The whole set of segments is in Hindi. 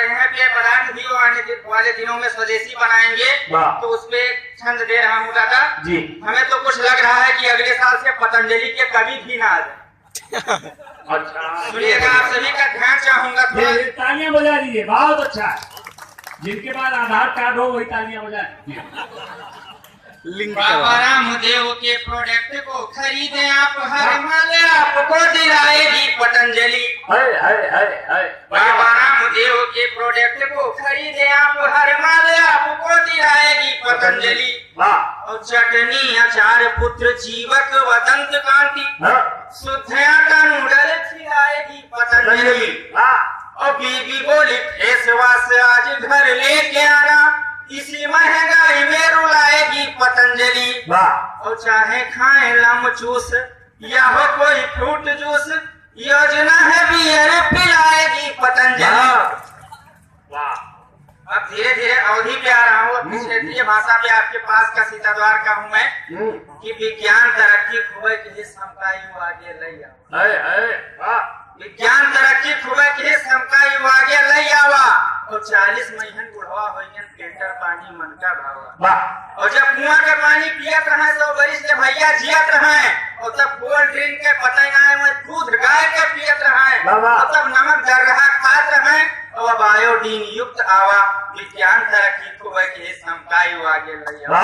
रहे हैं पेय पदार्थ भी आने वाले दिनों में स्वदेशी बनाएंगे, तो उसपे छंद दे रहा हूँ दादा जी। हमें तो कुछ लग रहा है कि अगले साल से पतंजलि के कभी भी ना आ जाए। अच्छा सुनिएगा, आप सभी का ध्यान चाहूंगा। तालियां बजा दीजिए, बहुत अच्छा है। जिनके पास आधार कार्ड हो वही तालियां बजाए। बाबा रामदेव के प्रोडक्ट को खरीदे आप, हर माल आपको दिलाएगी पतंजलि। बाबा रामदेव के प्रोडक्ट को खरीदे आप, हर माल आपको दिलाएगी पतंजलि। और चटनी अचार पुत्र जीवक वदंत कांति, शुद्ध आटा नूडल खिलाएगी पतंजलि। और बीबी बोली फेस वॉश आज घर लेके आना, इसी महंगाई में रुलाएगी पतंजलि। और चाहे खाएं लम चूस या हो कोई फ्रूट जूस, योजना है बियर पिलाएगी पतंजलि। अब धीरे धीरे अवधि पे आ रहा हूँ, क्षेत्रीय भाषा पे आपके पास का सीताद्वार का हूँ मैं कि विज्ञान तरक्की खुबे के समका यू आगे लई आवा। विज्ञान तरक्की खुबे के समका यू आगे लई आवा। और 40 महीन बुढ़वा होइगन फिल्टर पानी मन का भावा। और जब कुआं का पानी पियत रहे 100 बरिस के भैया जियत रहे, और तब कोल्ड ड्रिंक के पता ना है दूध गाय के पियत रहे, और तब नमक डर रहा खात रहे, और अब आयोडीन युक्त आवा। विज्ञान तरक्की खुबे के समका यू आगे लई आवा।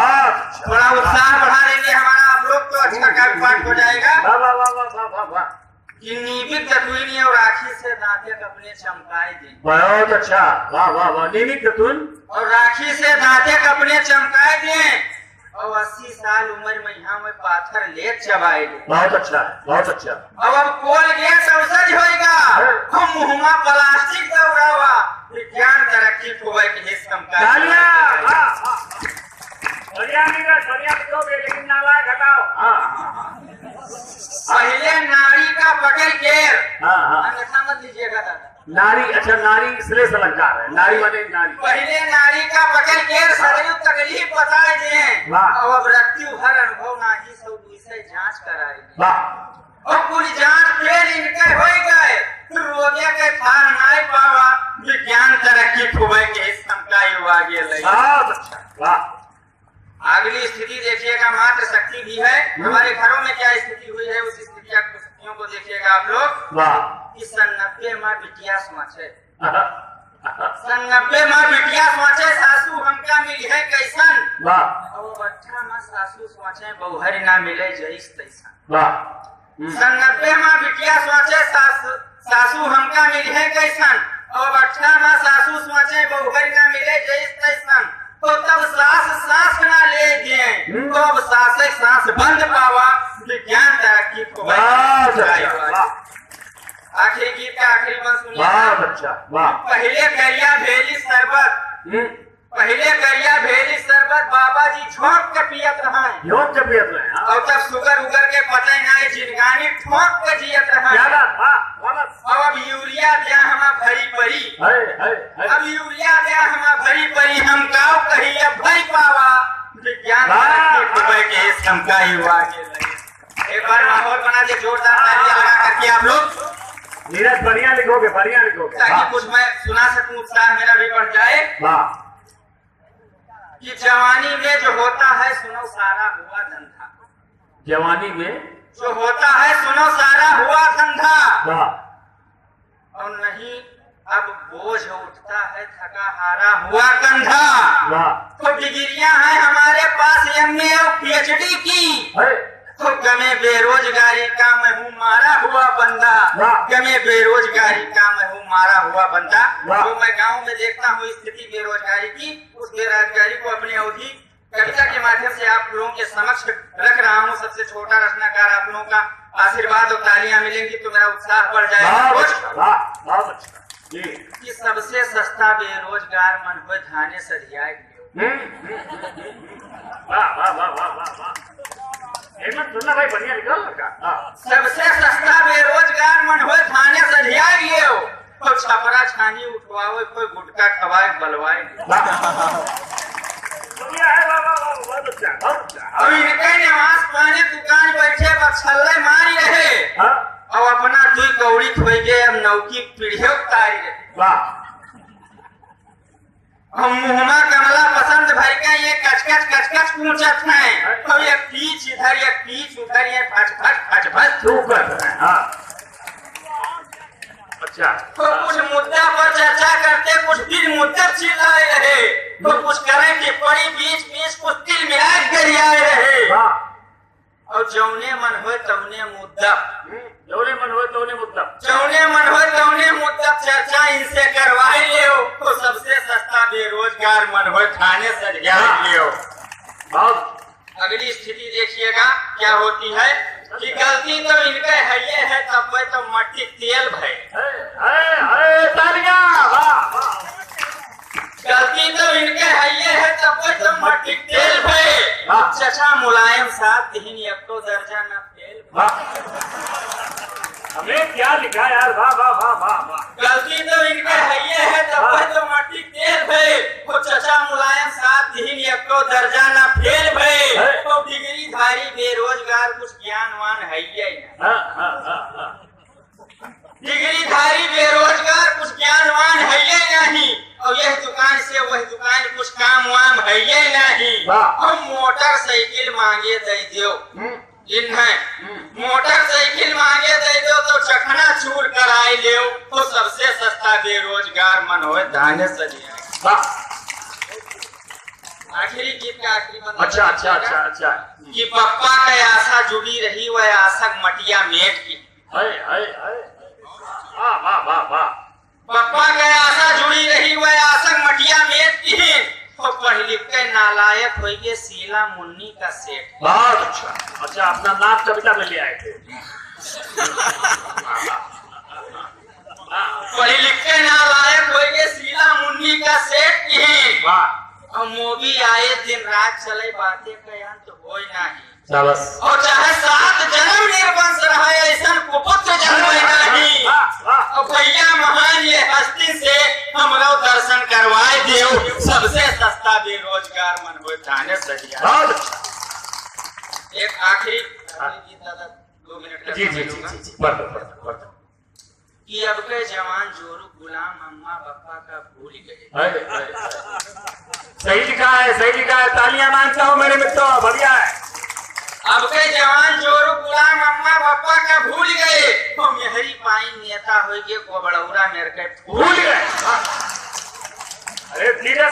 थोड़ा उत्साह बढ़ा देंगे हमारा आप लोग तो अच्छा काम पाठ हो जाएगा। कि नीबिक दतुईनी और राखी से दांते अपने चमकाए दे। बहुत अच्छा, वाह वाह वाह। नीबिक दतुन और राखी से दांते अपने चमकाए दे, और 80 साल उम्र में यहाँ में पाथर ले चबाए दे। बहुत अच्छा, बहुत अच्छा। अब कोलगेट औसज होएगा, हम मुहमा प्लास्टिक दौड़ावा। विज्ञान तरक्की खुबे के चमकाए। बढ़िया लिखोगे लेकिन नालायक हटाओ। पहले नारी का पकड़ केर, अन्यथा मत लीजिएगा दादा। नारी, अच्छा नारी श्रेष्ठ अलंकार है, नारी माने नारी। पहले नारी का पकड़ केर सदैव तकलीफ बताए दिए, अब मृत्यु हर अनुभव नाही सब दूसरे जांच कराएगी। और पूरी जांच फेल इनके हो गए, फिर रोगिया के थार नाई पावा। विज्ञान तरक्की खुबे के समका यू आगे लई। वाह। अगली स्थिति देखिएगा, मात्र शक्ति भी है। हमारे घरों में क्या स्थिति हुई है, उस स्थितियों को देखिएगा आप लोग। कि 90 माँ बिटिया सोचे, 90 माँ बिटिया सोचे सासू हमका मिली है कैसन। और 18 माँ सासू सोचे बहुहरी ना मिले जैस तैसन। 90 माँ बिटिया सोचे सासू हमका मिली है कैसन, और 18 माँ सासू सोचे बहुहरी ना मिले जैस तैसन। तो तब सांस ना ले गए, तो अब सांस बंद पावा। विज्ञान तरक्की को आखिरी गीत का आखिरी बंद सुनिए। पहले करिया भेली शरबत, पहले करिया भेली शरबत बाबा जी झोंक के पियत रहे। और तब शुगर उगर के पता ना जिनगानी ठोक के जियत रहे। अब यूरिया दिया हमा भरी परी, अब यूरिया दिया हमा भरी परी, हम गाँव कही अब भरी पावा। विज्ञान के समका युवा के लगे। एक बार माहौल बना दे जोरदार तालियां लगा करके आप लोग। नीरज बढ़िया लिखोगे, बढ़िया लिखोगे, ताकि कुछ मैं सुना सकूं, उत्साह मेरा भी बढ़ जाए। कि जवानी में जो होता है सुनो सारा हुआ धंधा, जवानी में जो होता है सुनो सारा हुआ धंधा। और नहीं अब बोझ उठता है थका हारा हुआ कंधा। तो डिग्रियां हैं हमारे पास MA और PhD की, तो गमे बेरोजगारी का मैं हूँ मारा हुआ बंदा। गमे बेरोजगारी का मैं हूँ मारा हुआ बंदा। तो मैं गांव में देखता हूँ स्थिति बेरोजगारी की, उस बेरोजगारी को अपनी अवधि कविता के माध्यम से आप लोगों के समक्ष रख रहा हूँ। सबसे छोटा रचनाकार आप लोगों का आशीर्वाद और तालियां मिलेंगी तो मेरा उत्साह बढ़ जाएगा। कि सबसे सस्ता बेरोजगार मन हो थाने सरियाए। सुनना भाई, बढ़िया लिखा लड़का। सबसे सस्ता बेरोजगार मन हो थाने सरियाए लिए हो, तो छपरा छानी उठवाओ कोई गुटका खवाए बलवाए। अब इनके निवास पाने दुकान बैठे बछल्ले मारी रहे, और अपना दुई कौड़ी खोई गए अब नौकी पीढ़ियों तारी रहे। हम मुहमा कमला पसंद भर के ये कचकच पूछत है तो ये पीछ इधर ये पीछ उधर ये फच तू कर रहा है। हाँ अच्छा तो कुछ मुद्दा पर चर्चा करते कुछ दिल मुद्दा चिल्लाए रहे तो कुछ करें कि पड़ी बीच कुछ दिल मिलाए गरियाए रहे और जौने मन हो तौने मुद्दा जौने मन हो तौने मुद्दा जौने मन हो तौने मुद्दा चर्चा इनसे करवाई लियो तो सबसे सस्ता बेरोजगार मन हो थाने सजा लियो। बहुत अगली स्थिति देखिएगा क्या होती है कि गलती तो इनके है ये है तब वे तो मट्टी तेल भय तालियां गलती तो इनके है ये है तब वे तो मट्टी तेल भय चचा मुलायम साहब दीन एक तो दर्जा न फेल हमें क्या लिखा यार वाह वाह वाह वाह वाह गलती तो इनके है ये है तब वे तो मट्टी तेल भय वो चचा मुलायम साहब दीन एक तो दर्जा न फेल भय तो डिग्री धारी बेरोजगार कुछ ज्ञानवान है ये डिग्री धारी बेरोजगार कुछ ज्ञानवान है ये नहीं और यह दुकान से वह दुकान कुछ काम वाम है ये नहीं हम मोटरसाइकिल मांगे दे दो जिन्हें मोटरसाइकिल मांगे दे दो तो चखना चूर कराई ले तो सबसे सस्ता बेरोजगार मन हो धाने सजिया। आखिरी गीत का आखिरी बंद अच्छा कि पप्पा का आशा जुड़ी रही वह आशा मटिया मेट की पप्पा के आशा जुड़ी रही वह आशा मटिया मेट की तो पढ़ लिख के नालायक हो गए शीला मुन्नी का सेठ। बहुत अच्छा अपना नाम कविता में ले आए थे। पढ़ लिख के नालायक हो गए शीला मुन्नी का सेठ की और मोदी आए दिन रात चले बातें का अंत हो नहीं और चाहे 7 जन्म निर्वंश रहा ऐसा कुपुत्र जन्म नहीं और भैया महान ये हस्ती से हमरो दर्शन करवाए देव सबसे सस्ता बेरोजगार मन हो थाने सजिया। एक आखिरी गीत दादा 2 मिनट जी कि अब के जवान जोरू गुलाम अम्मा पापा का भूल गए। सही लिखा है तालियां मांगता हूँ मेरे मित्रों बढ़िया है। अब के जवान जोरू गुलाम अम्मा पापा का भूल गए तो मेहरी पाई नेता हो गए को बड़ौरा मेरे के भूल गए। अरे धीरे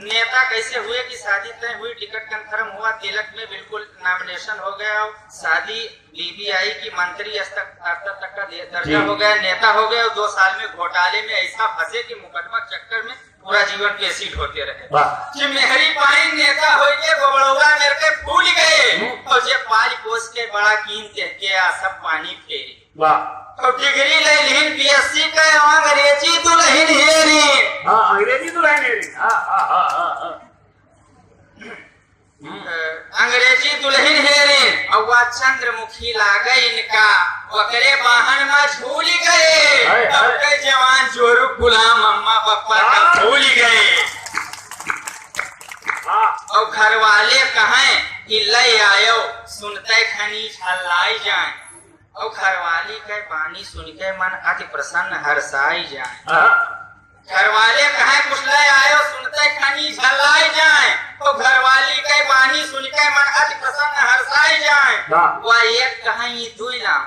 नेता कैसे हुए कि शादी तय हुई टिकट कंफर्म हुआ तिलक में बिल्कुल नॉमिनेशन हो गया शादी बीबीआई की मंत्री स्तर तक का दर्जा हो गया नेता हो गया और 2 साल में घोटाले में ऐसा फंसे कि मुकदमा चक्कर में पूरा जीवन पेशीट होते रहे। मेहरी पानी नेता हो गए बड़ौरा मेरे के भूल गए और जे पाल पोस के बड़ा कीमत के सब पानी फेरी और डिग्री ले लिहिन बीएससी का अंग्रेजी दुल्हन हेरी अंग्रेजी दुल्हन हेरी अंग्रेजी दुल्हन हेरी और वह चंद्रमुखी लागे इनका वकरे वाहन में झूल गए तब के जवान जोरू गुलाम अम्मा पापा का भूल गए और घर वाले कहें कि ले आयो सुनते खनी हल्लाई जाए और घरवाली के बानी सुन के मन अति प्रसन्न हर्षाई जाए। घरवाले कहे कुछ ले आयो सुनते खनी झल्लाई जाए तो घरवाली के बानी सुन के मन अति प्रसन्न हर्षाई जाए। वह एक कहे 2 लाम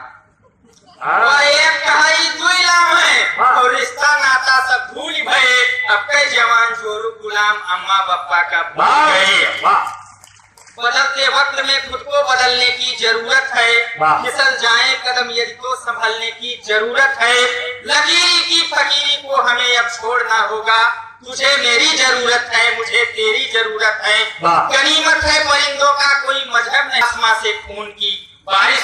है और रिश्ता नाता सब भूल भये अब के जवान जोरू गुलाम अम्मा पापा का भूल गए। बदलते वक्त में खुद को बदलने की जरूरत है फिसल जाए कदम यदि तो संभलने की जरूरत है लकीरी की फकीरी को हमें अब छोड़ना होगा तुझे मेरी जरूरत है मुझे तेरी जरूरत है गनीमत है परिंदों का कोई मजहब नहीं आसमां से खून की बारिश